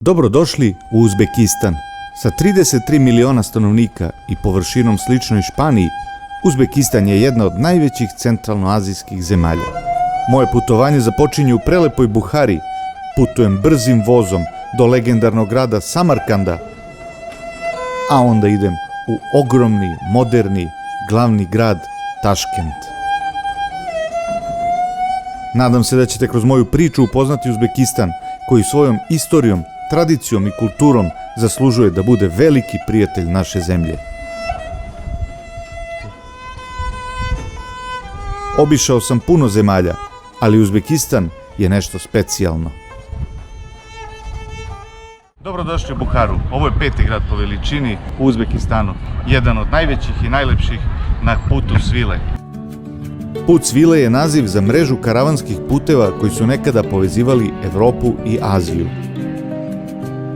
Dobrodošli u Uzbekistan. Sa 33 miliona stanovnika i površinom sličnoj Španiji, Uzbekistan je jedna od najvećih centralnoazijskih zemalja. Moje putovanje započinje u prelepoj Buhari. Putujem brzim vozom do legendarnog grada Samarkanda, a onda idem u ogromni, moderni, glavni grad Taškent. Nadam se da ćete kroz moju priču upoznati Uzbekistan, koji svojom istorijom, tradicijom i kulturom zaslužuje da bude veliki prijatelj naše zemlje. Obišao sam puno zemalja, ali Uzbekistan je nešto specijalno. Dobrodošli u Buharu. Ovo je peti grad po veličini u Uzbekistanu. Jedan od najvećih i najlepših na putu svile. Put svile je naziv za mrežu karavanskih puteva koji su nekada povezivali Evropu i Aziju.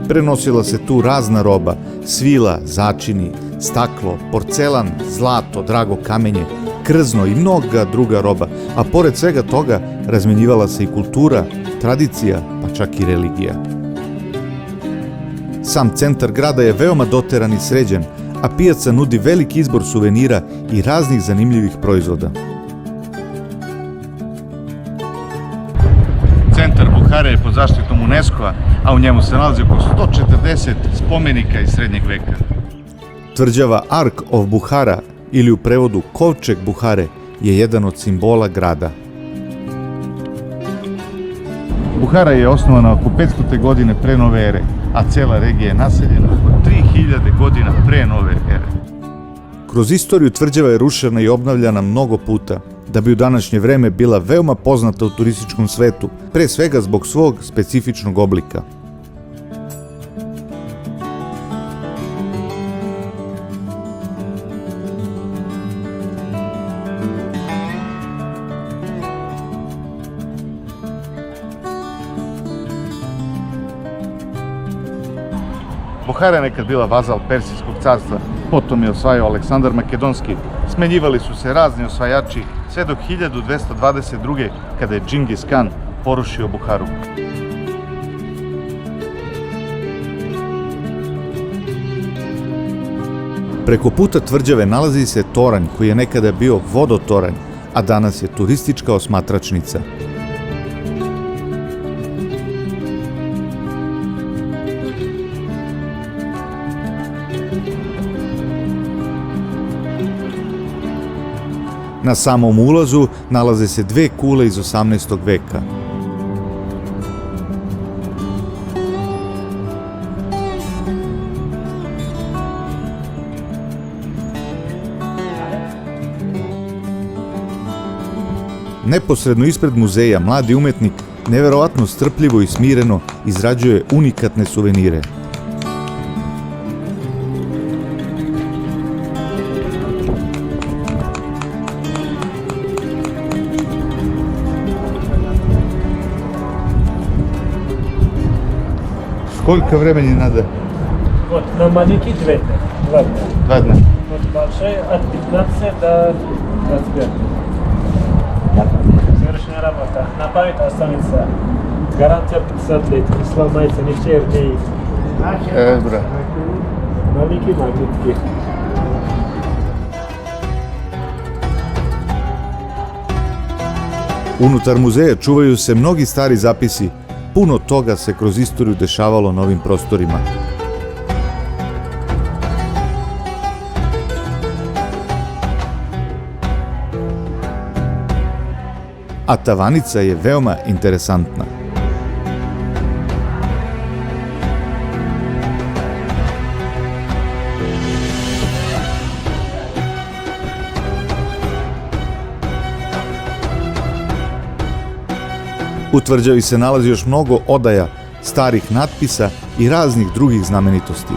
Prenosila se tu razna roba, svila, začini, staklo, porcelan, zlato, drago kamenje, krzno i mnoga druga roba, a pored svega toga razmenjivala se i kultura, tradicija, pa čak i religija. Sam centar grada je veoma doteran i sređen, a pijaca nudi veliki izbor suvenira i raznih zanimljivih proizvoda. Centar Buhare je pod zaštitom UNESCO-a, a u njemu se nalazi oko 140 spomenika iz srednjeg veka. Tvrđava Ark of Buhara, ili u prevodu Kovčeg Buhare, je jedan od simbola grada. Buhara je osnovana oko 500. godine pre nove ere, a cela regija je naseljena oko 3000 godina pre nove ere. Kroz istoriju tvrđava je rušena i obnavljana mnogo puta, da bi u današnje vreme bila veoma poznata u turističkom svetu, pre svega zbog svog specifičnog oblika. Buhara je nekad bila vazal Persijskog carstva, potom je osvajao Aleksandar Makedonski, smenjivali su se razni osvajači, sve do 1222. kada je Džingis Kan porušio Buharu. Preko puta tvrđave nalazi se toranj koji je nekada bio vodotoranj, a danas je turistička osmatračnica. Na samom ulazu nalaze se dve kule iz 18. veka. Neposredno ispred muzeja mladi umetnik neverovatno strpljivo i smireno izrađuje unikatne suvenire. Сколько времени надо? Вот, на маленький 2 дня. 2 дня. 2 дня. Вот большой от 15 до 25. Совершенная работа. На память останется. Гарантия 50 лет. Не сломается ни в тех дней. Бра. Маленький магнитки. Unutar muzeja čuvaju se mnogi stari zapisi. Puno toga se kroz istoriju dešavalo na ovim prostorima. A tavanica je veoma interesantna. U tvrđavi se nalazi još mnogo odaja, starih natpisa i raznih drugih znamenitosti.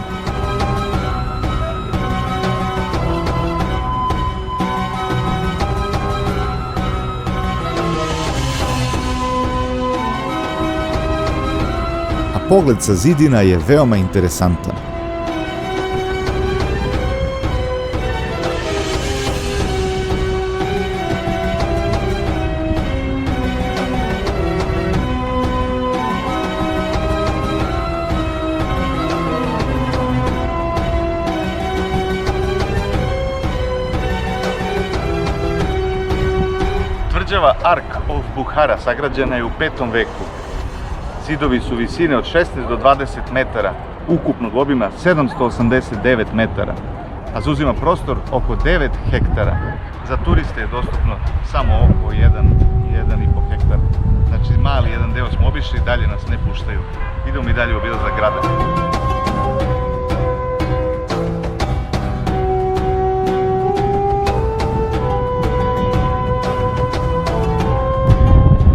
A pogled sa zidina je veoma interesantan. Država Ark of Buhara sagrađena je u 5. veku. Zidovi su visine od 16 do 20 metara, ukupnog obima 789 metara, a zauzima prostor oko 9 hektara. Za turiste je dostupno samo oko 1,5 hektara. Znači mali jedan deo smo obišli, dalje nas ne puštaju. Idemo mi dalje u obilazak grada.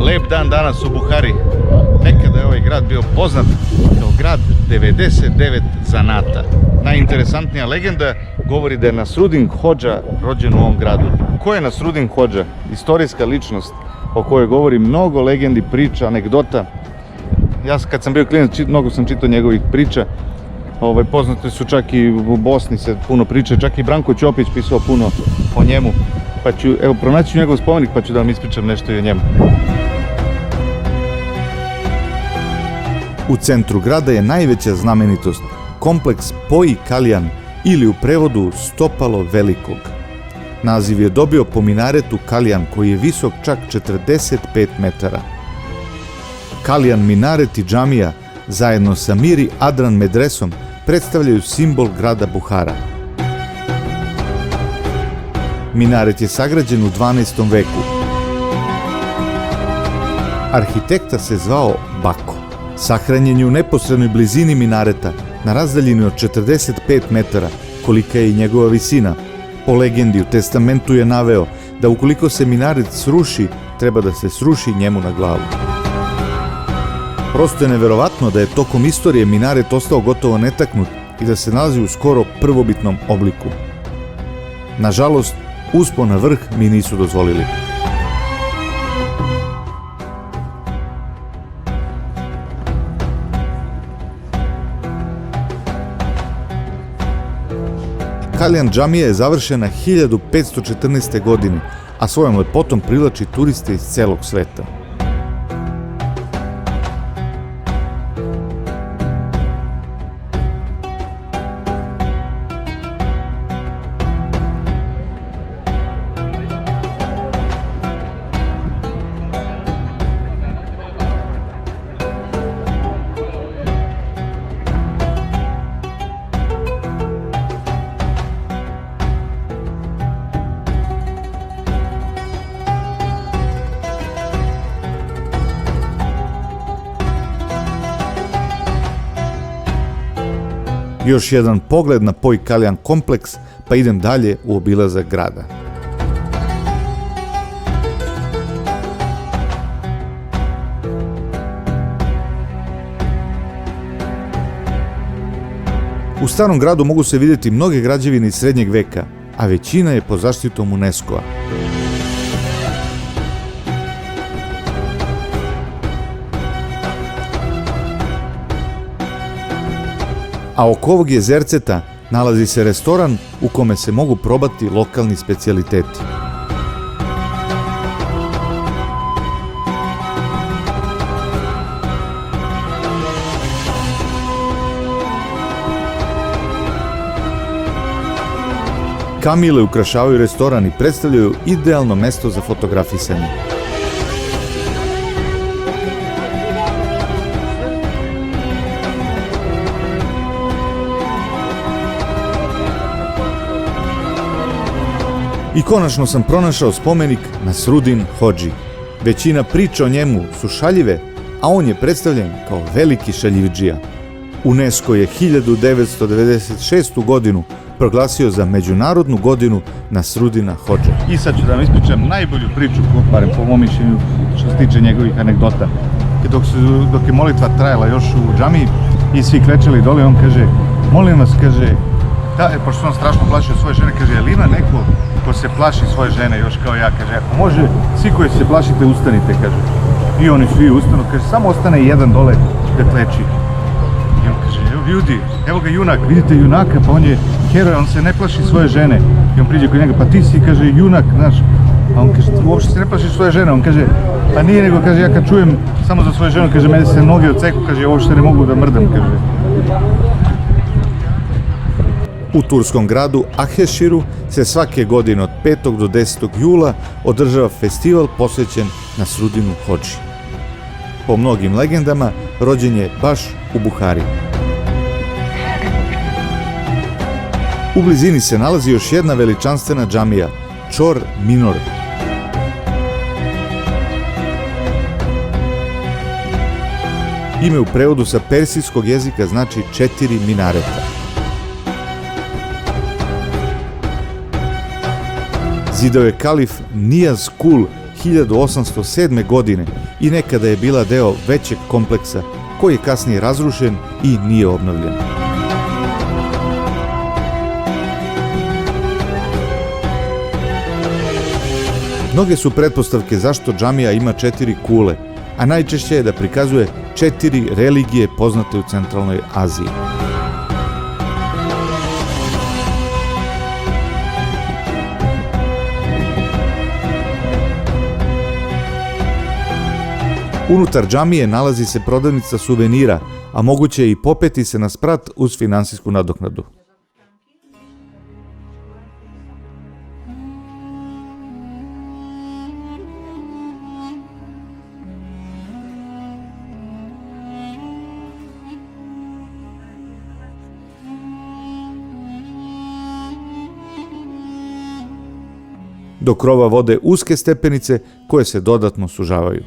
Lep dan danas u Buhari. Nekada je ovaj grad bio poznat kao grad 99 zanata. Najinteresantnija legenda govori da je Nasrudin Hodža rođen u ovom gradu. Ko je Nasrudin Hodža? Istorijska ličnost o kojoj govori mnogo legendi, priča, anegdota. Ja kad sam bio klinac, mnogo sam čitao njegovih priča. Poznate su čak i u Bosni se puno priča, čak i Branko Ćopić pisao puno o njemu. Pa ću, evo, pronaći njegov spomenik pa ću da vam ispričam nešto i o njemu. U centru grada je najveća znamenitost, kompleks Poi Kaljan ili u prevodu Stopalo velikog. Naziv je dobio po minaretu Kaljan koji je visok čak 45 metara. Kaljan minaret i džamija zajedno sa Miri Adran medresom predstavljaju simbol grada Buhara. Minaret je sagrađen u 12. veku. Arhitekta se zvao Bako. Sahranjen je u neposrednoj blizini minareta, na razdaljini od 45 metara, kolika je i njegova visina. Po legendi u testamentu je naveo da ukoliko se minaret sruši, treba da se sruši njemu na glavu. Prosto je neverovatno da je tokom istorije minaret ostao gotovo netaknut i da se nalazi u skoro prvobitnom obliku. Nažalost, uspon na vrh mi nisu dozvolili. Kaljan džamija je završena 1514. godine, a svojom lepotom privlači turiste iz celog sveta. Još jedan pogled na Poi Kaljan kompleks, pa idem dalje u obilazak grada. U starom gradu mogu se vidjeti mnoge građevine iz srednjeg veka, a većina je pod zaštitom UNESCO-a. A oko ovog jezerceta nalazi se restoran u kome se mogu probati lokalni specijaliteti. Kamile ukrašavaju restoran i predstavljaju idealno mesto za fotografisanje. I konačno sam pronašao spomenik Nasrudin Hodži. Većina priča o njemu su šaljive, a on je predstavljen kao veliki šaljivdžija. UNESCO je 1996. godinu proglasio za Međunarodnu godinu Nasrudina Hodže. I sad ću da vam ispričam najbolju priču, barem po mom mišljenju, što se tiče njegovih anegdota. Dok je molitva trajala još u džamiji i svi klečali dole, on kaže, molim vas, kaže, pošto se on strašno plašio svoje žene, kaže, jel ima neko ko se plaši svoje žene još kao ja, kaže, ako može, svi koji se plašite, ustanite, kaže. I oni svi ustanu, kaže, samo ostane jedan dole da kleči. I on kaže, evo ljudi, evo ga junak, vidite junaka, pa on je heroj, on se ne plaši svoje žene. I on priđe kod njega, pa ti si, kaže, junak, znaš. A on kaže, uopšte se ne plašiš svoje žene, on kaže, pa nije nego, kaže, ja kad čujem samo za svoju ženu, kaže, mene se noge odseku, kaže, ja uopšte ne mogu da mrdam, kaže. U turskom gradu Aheshiru se svake godine od 5. do 10. jula održava festival posvećen Nasrudinu Hodži. Po mnogim legendama, rođen je baš u Buhari. U blizini se nalazi još jedna veličanstvena džamija, Čor Minor. Ime u prevodu sa persijskog jezika znači 4 minareta. Zidao je kalif Nijaz Kul 1807. godine i nekada je bila deo većeg kompleksa koji je kasnije razrušen i nije obnovljen. Mnoge su pretpostavke zašto džamija ima 4 kule, a najčešće je da prikazuje 4 religije poznate u centralnoj Aziji. Unutar džamije nalazi se prodavnica suvenira, a moguće je i popeti se na sprat uz finansijsku nadoknadu. Do krova vode uske stepenice koje se dodatno sužavaju.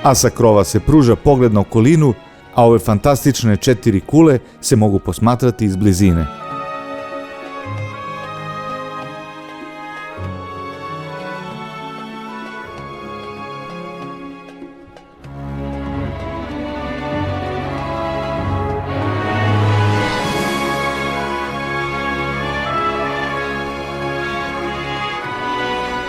A sa krova se pruža pogled na okolinu, a ove fantastične 4 kule se mogu posmatrati iz blizine.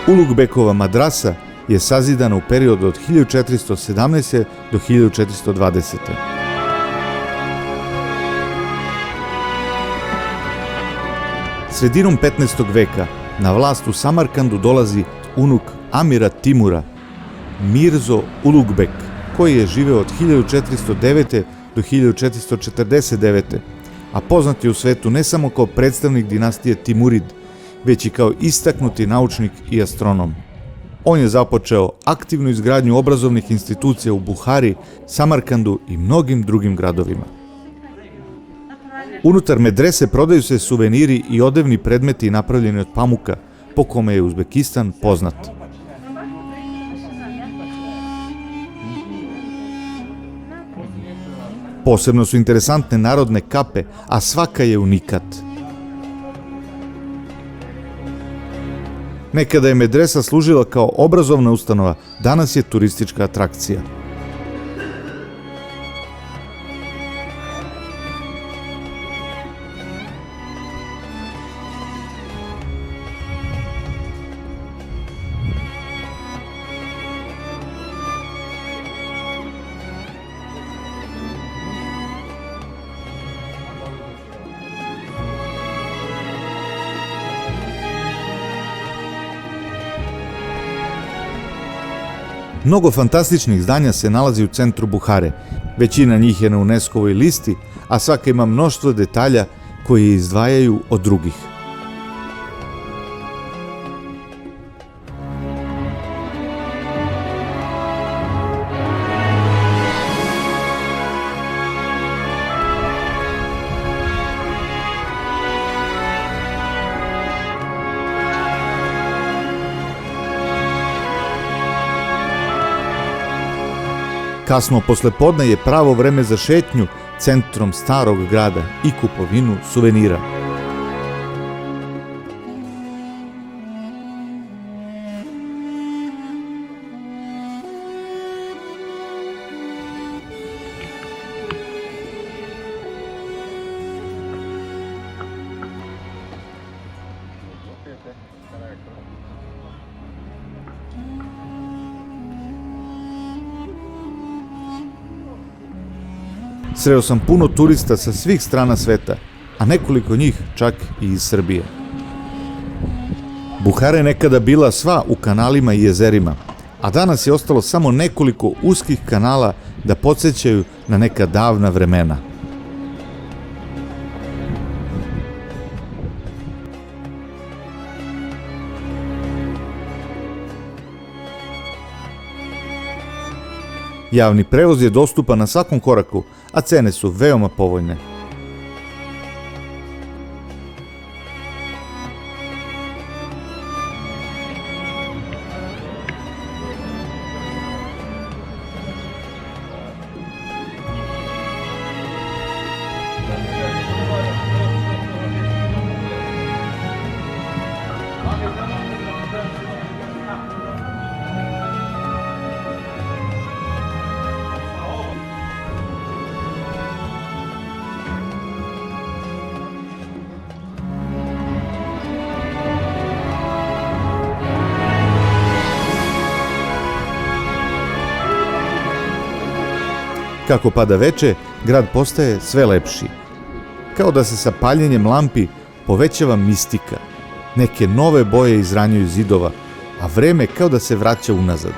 Ulugbeckova madrasa je sazidana u periodu od 1417. do 1420. Sredinom 15. veka na vlast u Samarkandu dolazi unuk Amira Timura, Mirzo Ulugbeck, koji je živeo od 1409. do 1449. a poznat je u svetu ne samo kao predstavnik dinastije Timurid, već i kao istaknuti naučnik i astronom. On je započeo aktivnu izgradnju obrazovnih institucija u Buhari, Samarkandu i mnogim drugim gradovima. Unutar medrese prodaju se suveniri i odevni predmeti napravljeni od pamuka, po kome je Uzbekistan poznat. Posebno su interesantne narodne kape, a svaka je unikat. Nekada je medresa služila kao obrazovna ustanova, danas je turistička atrakcija. Mnogo fantastičnih zdanja se nalazi u centru Buhare. Većina njih je na UNESCO-ovoj listi, a svaka ima mnoštvo detalja koji je izdvajaju od drugih. Kasno poslepodne je pravo vreme za šetnju centrom starog grada i kupovinu suvenira. Sreo sam puno turista sa svih strana sveta, a nekoliko njih čak i iz Srbije. Buhara je nekada bila sva u kanalima i jezerima, a danas je ostalo samo nekoliko uskih kanala da podsjećaju na neka davna vremena. Javni prevoz je dostupan na svakom koraku, a cene su veoma povoljne. Kako pada veče, grad postaje sve lepši. Kao da se sa paljenjem lampi povećava mistika. Neke nove boje izranjuju zidova, a vreme kao da se vraća unazad.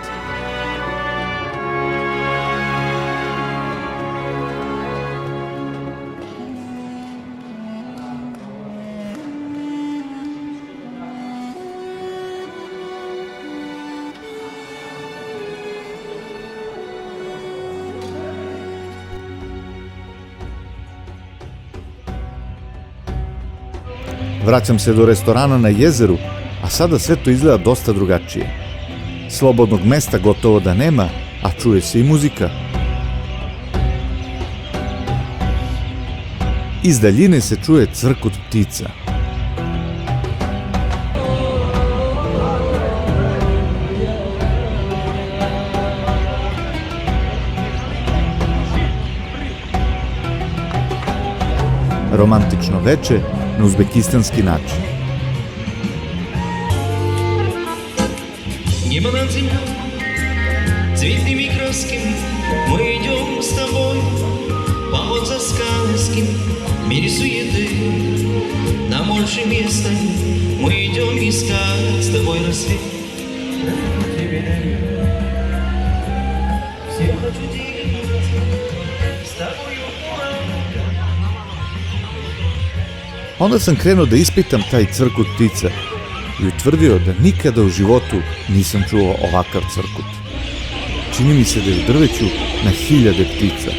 Vraćam se do restorana na jezeru, a sada sve to izgleda dosta drugačije. Slobodnog mesta gotovo da nema, a čuje se i muzika. Iz daljine se čuje cvrkut ptica. Romantično veče na uzbekistanski način. Небо над землей, цветным и краским, мы идем с тобой по Отзасканским, в мире суеты, нам больше места, мы идем искать с тобой рассвет. Все хочу делить с тобою. Onda sam krenuo da ispitam taj cvrkut ptica i utvrdio da nikada u životu nisam čuo ovakav cvrkut. Čini mi se da je u drveću na hiljade ptica.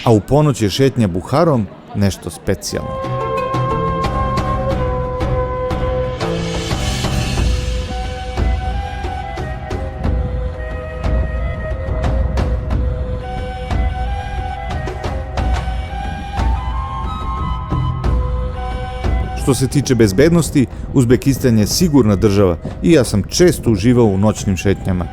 A u ponoć je šetnja Buharom nešto specijalno. Što se tiče bezbednosti, Uzbekistan je sigurna država i ja sam često uživao u noćnim šetnjama.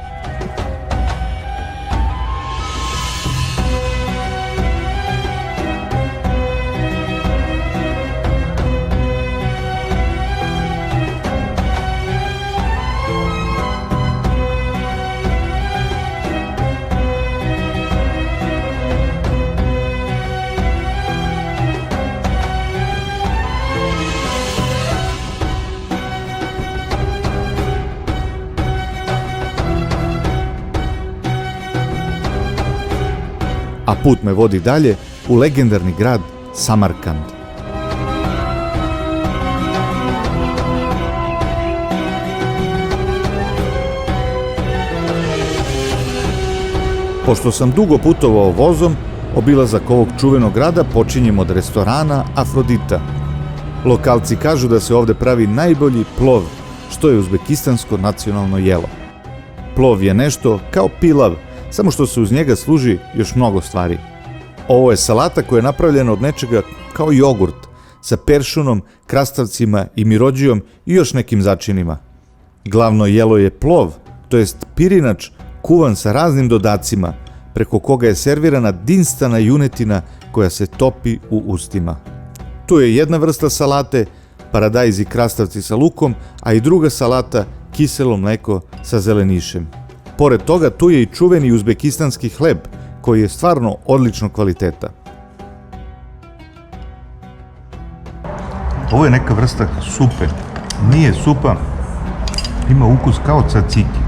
a put me vodi dalje u legendarni grad Samarkand. Pošto sam dugo putovao vozom, obilazak ovog čuvenog grada počinjem od restorana Afrodita. Lokalci kažu da se ovde pravi najbolji plov, što je uzbekistansko nacionalno jelo. Plov je nešto kao pilav, samo što se uz njega služi još mnogo stvari. Ovo je salata koja je napravljena od nečega kao jogurt, sa peršunom, krastavcima i mirodžijom i još nekim začinima. Glavno jelo je plov, to jest pirinač, kuvan sa raznim dodacima, preko koga je servirana dinstana junetina koja se topi u ustima. Tu je jedna vrsta salate, paradajz i krastavci sa lukom, a i druga salata, kiselo mleko sa zelenišem. Pored toga, tu je i čuveni uzbekistanski hleb, koji je stvarno odličnog kvaliteta. Ovo je neka vrsta supe. Nije supa, ima ukus kao tzatziki.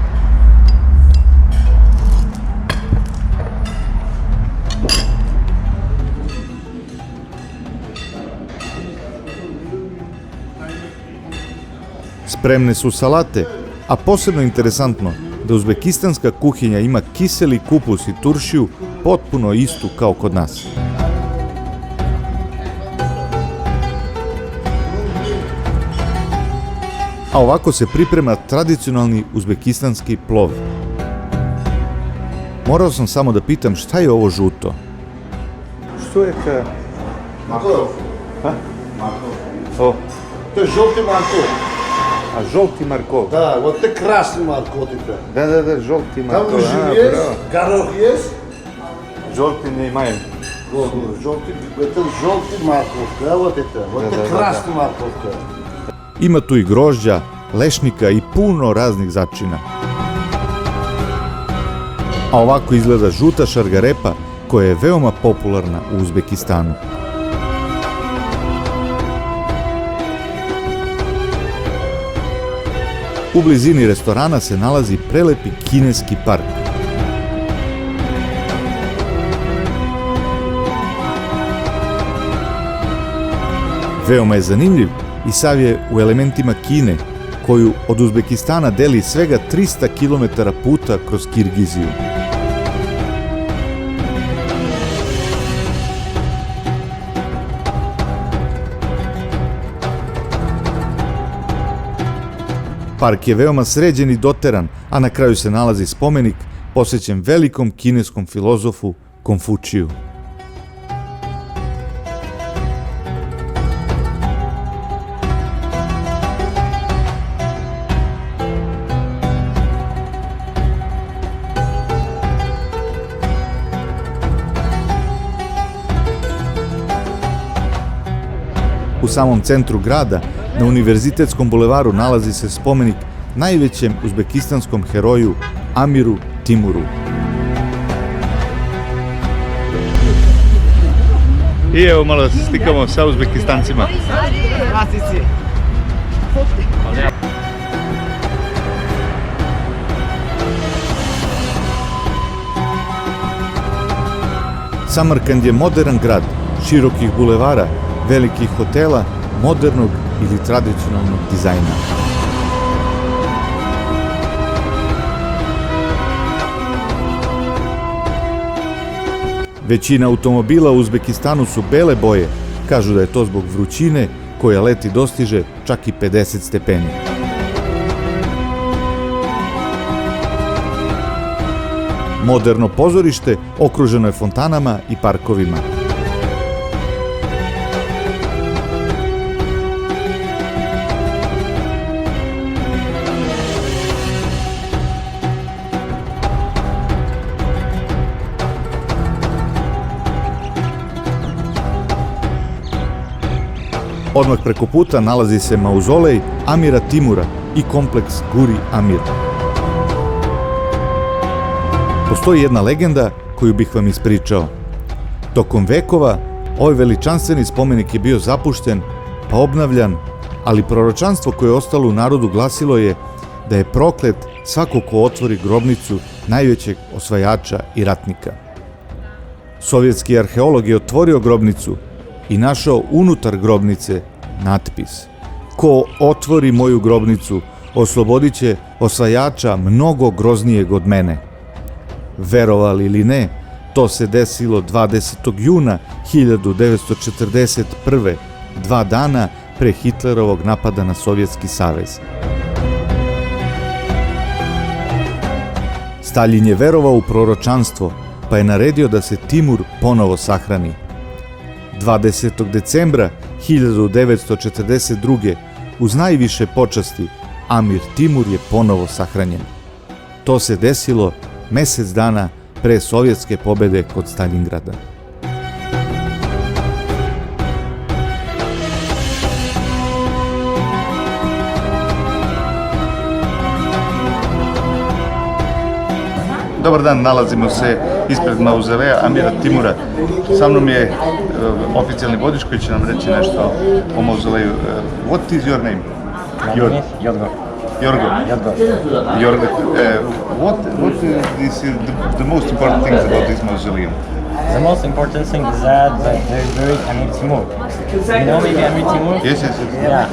Spremne su salate, a posebno interesantno da uzbekistanska kuhinja ima kiseli kupus i turšiju potpuno istu kao kod nas. A ovako se priprema tradicionalni uzbekistanski plov. Morao sam samo da pitam šta je ovo žuto. Što je to? Markov. O, To je žolti markov. a žolti markov. Da, вот te krasni markotite. Da, žolti Там markov. ужин есть, горох есть. Žolti ne imaju. Желтый, это желтый морковка, да, вот это. Вот это красная морковка. Ima tu i grožđa, lešnika i puno raznih začina. A ovako izgleda žuta šargarepa koja je veoma popularna u Uzbekistanu. U blizini restorana se nalazi prelepi kineski park. Veoma je zanimljiv i sav je u elementima Kine, koju od Uzbekistana deli svega 300 km puta kroz Kirgiziju. Park je veoma sređen i doteran, a na kraju se nalazi spomenik posvećen velikom kineskom filozofu Konfučiju. U samom centru grada, na Univerzitetskom bulevaru, nalazi se spomenik najvećem uzbekistanskom heroju Amiru Timuru. I evo malo da se slikamo sa Uzbekistancima. Samarkand je modern grad, širokih bulevara, velikih hotela, modernog ili tradicionalnog dizajna. Većina automobila u Uzbekistanu su bele boje, kažu da je to zbog vrućine koja leti dostiže čak i 50 stepeni. Moderno pozorište okruženo je fontanama i parkovima. Odmah preko puta nalazi se mauzolej Amira Timura i kompleks Guri Amir. Postoji jedna legenda koju bih vam ispričao. Tokom vekova ovaj veličanstveni spomenik je bio zapušten, pa obnavljan, ali proročanstvo koje je ostalo u narodu glasilo je da je proklet svako ko otvori grobnicu najvećeg osvajača i ratnika. Sovjetski arheolog je otvorio grobnicu i našao unutar grobnice natpis: "Ko otvori moju grobnicu, oslobodit će osvajača mnogo groznijeg od mene." Verovali ili ne, to se desilo 20. juna 1941. 2 dana pre Hitlerovog napada na Sovjetski savez. Staljin je verovao u proročanstvo, pa je naredio da se Timur ponovo sahrani. 20. decembra 1942. uz najviše počasti Amir Timur je ponovo sahranjen. To se desilo mesec dana pre sovjetske pobede kod Staljingrada. Dobar dan, nalazimo se ispred mauzoleja Amira Timura. Sa mnom je oficijalni vodič koji će nam reći nešto o mauzoleju. What is your name? Jorgo. Jorgo. Jorgo. What is the most important things about this mausoleum? The most important thing is that there is buried Amir Timur. You know maybe Amir Timur? Yes. Yeah,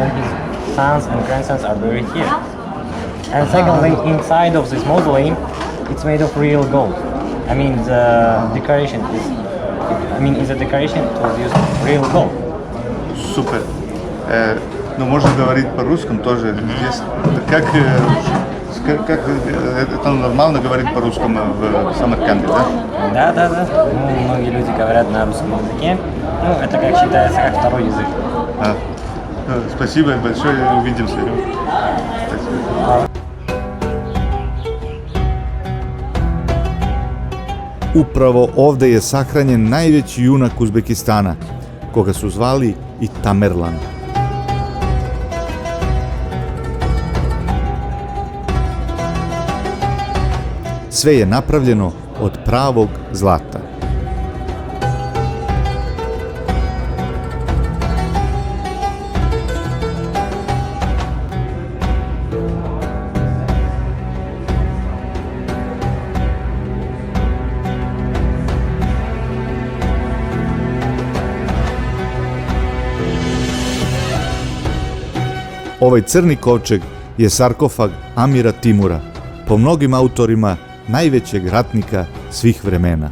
and his sons and grandsons are buried here. And secondly, inside of this mausoleum, it's made of real gold. I mean, in the decoration it was used real gold. Супер. Но можно говорить по-русскому тоже. Здесь как это нормально говорить по-русскому в Самарканде, да? Да. Ну, многие люди говорят на русском языке. Ну, это как считается как второй язык. Спасибо большое, увидимся. Спасибо. Upravo ovde je sahranjen najveći junak Uzbekistana, koga su zvali i Tamerlan. Sve je napravljeno od pravog zlata. Ovaj crni kovčeg je sarkofag Amira Timura, po mnogim autorima najvećeg ratnika svih vremena.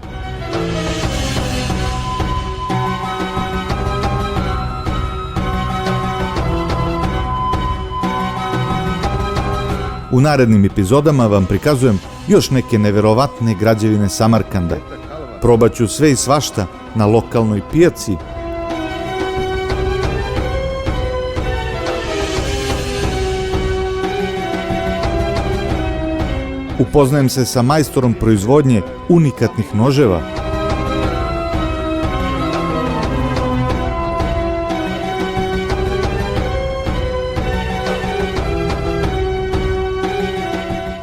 U narednim epizodama vam prikazujem još neke neverovatne građevine Samarkanda. Probaću sve i svašta na lokalnoj pijaci. Upoznajem se sa majstorom proizvodnje unikatnih noževa.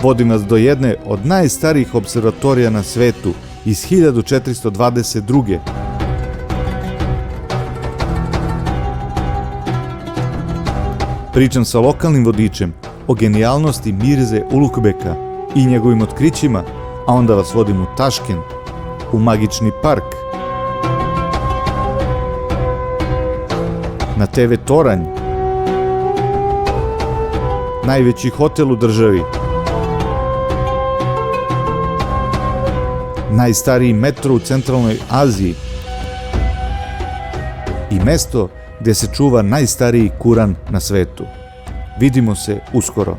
Vodim vas do jedne od najstarijih observatorija na svetu iz 1422. Pričam sa lokalnim vodičem o genijalnosti Mirze Ulukbeka i njegovim otkrićima, a onda vas vodim u Taškent, u magični park, na TV Toranj, najveći hotel u državi, najstariji metro u centralnoj Aziji i mesto gdje se čuva najstariji Kuran na svetu. Vidimo se uskoro.